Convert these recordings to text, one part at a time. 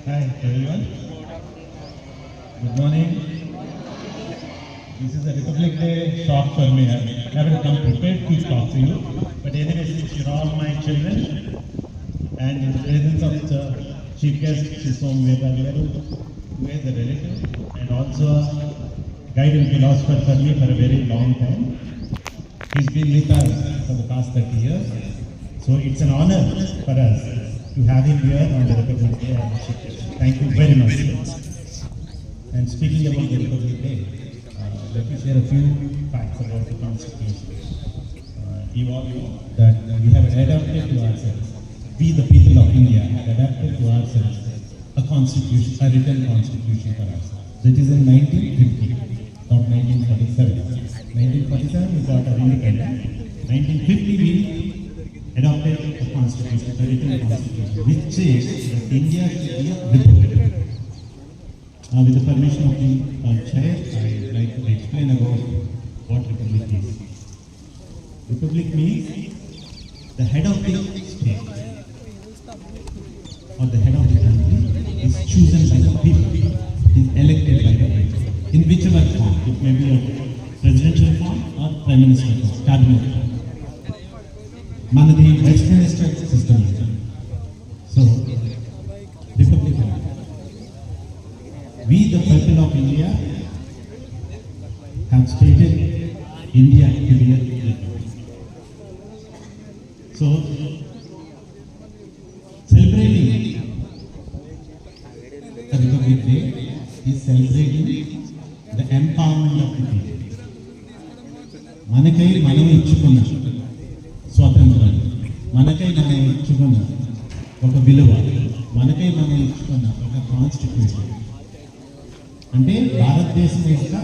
Hi everyone. Good morning. This is a Republic Day shock for me. I haven't come prepared to talk to you. But anyway, since you're all my children and in the presence of the chief guest, Shisom Vedagaru, who is a relative and also a guide and philosopher for me for a very long time. He's been with us for the past 30 years. So it's an honor for us to have him here on the Republic Day as the chief guest. Thank you very much. And speaking about the Republic Day, let me share a few facts about the Constitution. You all know that we have adapted to ourselves, we the people of India have adapted to ourselves a constitution, a written constitution for ourselves. That is in 1950, not 1947. 1947 we got our independence. 1950 we adopted a constitution, a written constitution, which says that India should be a republic. With the permission of the chair, I would like to explain about what republic is. Republic means the head of the state or the head of the country is chosen by the people, is elected by the people, in whichever form. It may be a presidential form or prime minister form, cabinet form. Manadi Westminster system. So, republic. We, the people of India, have stated India to be a republic. So, celebrating the Republic Day is celebrating the empowerment of the people. మనకై మనం ఇచ్చుకున్న స్వాతంత్రం, మనకై మనం ఇచ్చుకున్న ఒక విలువ, మనకై మనం ఇచ్చుకున్న ఒక కాన్స్టిట్యూషన్. అంటే భారతదేశం యొక్క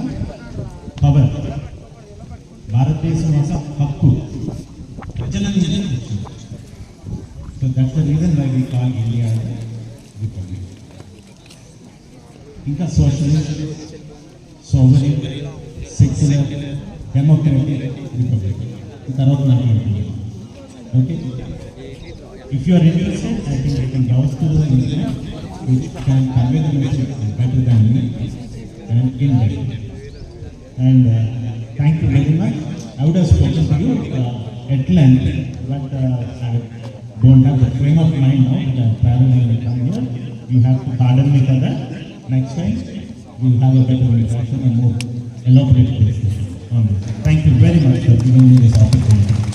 పవర్, భారతదేశం యొక్క హక్కు ప్రజల మీద వచ్చింది. So that's the reason why we call India republic. ఇంకా socialist, sovereign, secular, democratic republic తర్వాత నాకు okay. If you are interested, I think you can browse to the internet, which can convey the message better than me and in better. And thank you very much. I would have spoken to you at length, but I don't have the frame of mind now that I am traveling and come here. You have to pardon me for that. Next time, we will have a better interaction and more elaborate discussion on this. Thank you very much for giving me this opportunity.